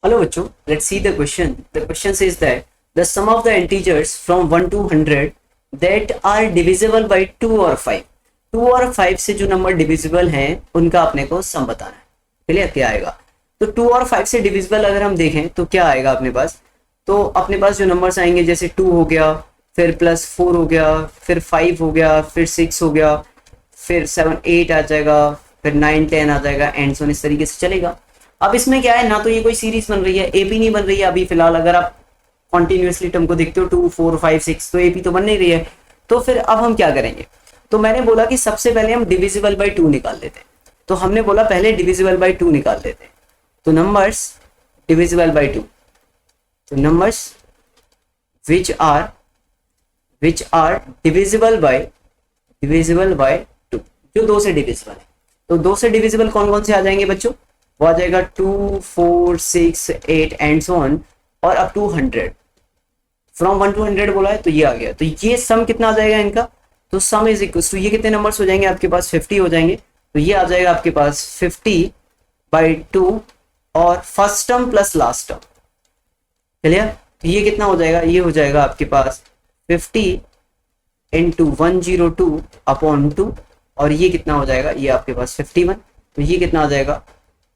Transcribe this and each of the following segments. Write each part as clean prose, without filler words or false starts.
Hello बच्चों, let's see the question. The question says that the sum of the integers from 1 to 100 that are divisible by 2 और 5. 2 और 5 से जो number divisible हैं उनका अपने को सम बताना है. क्लियर? क्या आएगा? तो 2 और 5 से डिविजिबल अगर हम देखें तो क्या आएगा अपने पास? तो अपने पास जो नंबर्स आएंगे जैसे 2 हो गया, फिर +4 हो गया, फिर 5 हो गया, फिर 6 हो गया, फिर 7 8 आ जाएगा, फिर 9 10 आ जाएगा एंड सो इस तरीके से चलेगा. अब इसमें क्या है, ना तो ये कोई सीरीज बन रही है, एपी नहीं बन रही है अभी फिलहाल. अगर आप कॉन्टिन्यूसली टर्म को देखते हो 2 4 5 6 तो एपी तो बन नहीं रही है. तो फिर अब हम क्या करेंगे? तो मैंने बोला कि सबसे पहले हम डिविजिबल बाई 2 निकाल लेते हैं. तो हमने बोला पहले डिविजिबल बाई 2 निकाल लेते हैं. तो नंबर्स डिविजिबल बाई 2, तो numbers which are divisible by 2, जो 2 से डिविजिबल है. तो 2 से डिविजिबल कौन कौन से आ जाएंगे बच्चों? वो आ जाएगा 2 4 6 8 एंड सो ऑन और अप टू 100. फ्रॉम 1 to 100 बोला है तो ये आ गया. तो ये सम कितना आ जाएगा इनका? तो सम इज इक्वल टू, ये कितने नंबर्स हो जाएंगे आपके पास? 50 हो जाएंगे. तो ये आ जाएगा आपके पास 50 बाई 2 और first term plus last term. Clear? तो ये कितना हो जाएगा? ये हो जाएगा आपके पास 50 इंटू 102 अपॉन 2 और ये कितना हो जाएगा? ये आपके पास 51. तो ये कितना आ जाएगा?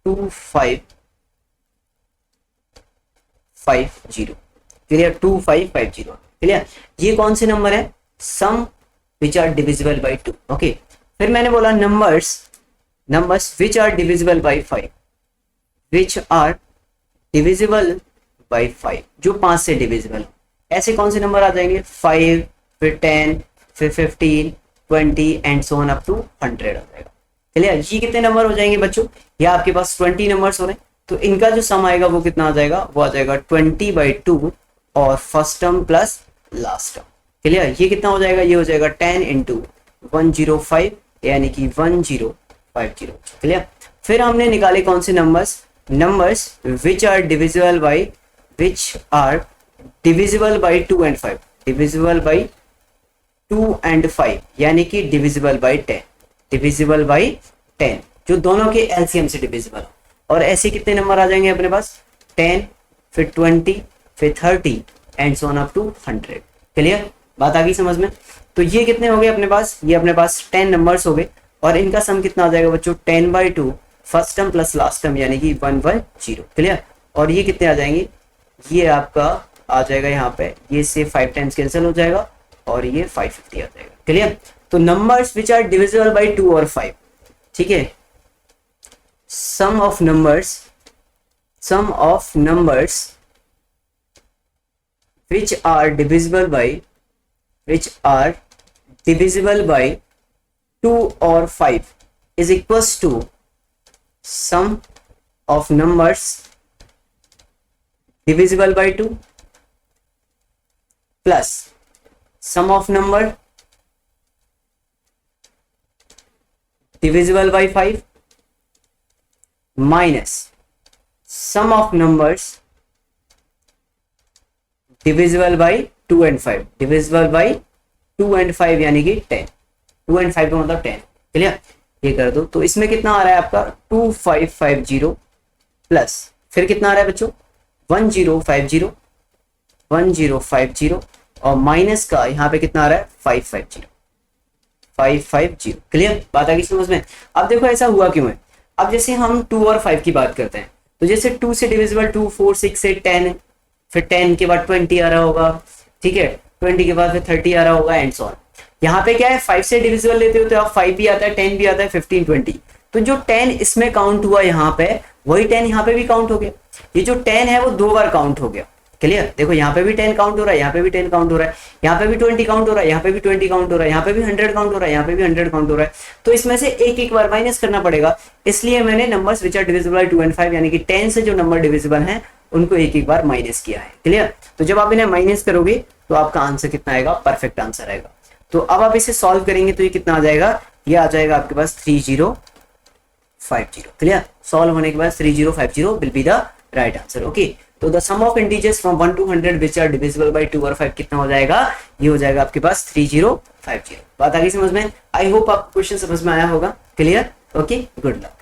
2550. क्लियर? 2550. क्लियर? ये कौन से नंबर है? Sum which are divisible by 2. Okay. फिर मैंने बोला numbers which are divisible by 5, which are divisible by 5, जो 5 से डिविजिबल. ऐसे कौन से नंबर आ जाएंगे? 5, फिर 10, फिर 15, 20 and so on up to 100 आ जाएगा. क्लियर? ये कितने नंबर हो जाएंगे बच्चों? ये आपके पास 20 नंबर्स हो रहे हैं. तो इनका जो सम आएगा वो कितना आ जाएगा? वो आ जाएगा 20 बाई 2 और first term plus last term. Clear? ये कितना हो जाएगा? ये हो जाएगा 10 इंटू 105 यानी कि 1050. क्लियर? फिर हमने निकाले कौन से numbers which are divisible by 2 and 5, divisible by 2 and 5 यानी कि डिविजिबल बाई 10, जो दोनों के एलसीएम से डिविजिबल हो. और ऐसे कितने नंबर आ जाएंगे अपने पास? 10, फिर 20, फिर 30 and so on up to 100. Clear? बात आ गई समझ में? तो ये कितने हो गए अपने पास? ये अपने पास 10 नंबर्स हो गए और इनका सम कितना आ जाएगा बच्चों? 10 by 2 first term plus last term यानी कि 110. क्लियर? और ये कितने आ जाएंगे? ये आपका आ जाएगा यहाँ पे, ये से 5 टाइम्स कैंसिल हो जाएगा और ये 550 आ जाएगा. क्लियर? तो numbers which are divisible by 2 और 5. ठीक है. Sum of numbers which are divisible by 2 or 5 is equals to sum of numbers divisible by 2 plus sum of number divisible by 5 minus sum of numbers divisible by 2 and 5, divisible by 2 and 5 यानी कि 10. 2 and 5 का मतलब 10. Clear? ये कर दो. तो इसमें कितना आ रहा है आपका? 2550 प्लस फिर कितना आ रहा है बच्चों? 1050 और माइनस का यहाँ पे कितना आ रहा है? 550. क्लियर? बात आ गई समझ में? अब देखो ऐसा हुआ क्यों है. अब जैसे हम 2 और 5 की बात करते हैं तो जैसे 2 से डिविजिबल 2 4 6 8 10 है, फिर 10 के बाद 20 आ रहा होगा. ठीक है? 20 के बाद फिर 30 आ रहा होगा एंड सो ऑन. यहाँ पे क्या है? 5 से डिविजिबल लेते हो तो आप 5 भी आता है, 10 भी आता है, 15 20. तो जो 10 इसमें काउंट हुआ यहाँ पे, वही 10 यहाँ पे भी काउंट हो गया. ये जो 10 है वो 2 बार काउंट हो गया. क्लियर? देखो यहाँ पे भी 10 काउंट हो रहा है, यहाँ पे भी 10 काउंट हो रहा है, यहाँ पे भी 20 काउंट हो रहा है, यहाँ पे भी 20 काउंट हो रहा है, यहाँ पे भी 100 काउंट हो रहा है, यहाँ पे भी 100 काउंट हो रहा है. तो इसमें से एक एक बार माइनस करना पड़ेगा. इसलिए मैंने numbers which are divisible by 2 and 5 यानी कि 10 से जो नंबर डिविजिबल हैं उनको एक एक बार माइनस किया है. क्लियर? तो जब आप इन्हें माइनस करोगे तो आपका आंसर कितना आएगा? परफेक्ट आंसर आएगा. तो अब आप इसे सॉल्व करेंगे तो ये कितना आ जाएगा? ये आ जाएगा आपके पास 3050. क्लियर? सॉल्व होने के बाद 3050 will be the right answer. Okay. तो the sum of integers from 1 to 100 which are divisible by 2 और 5 कितना हो जाएगा? ये हो जाएगा आपके पास 3050. बात आ गई समझ में? आई होप आपको क्वेश्चन समझ में आया होगा. क्लियर? Okay, good luck.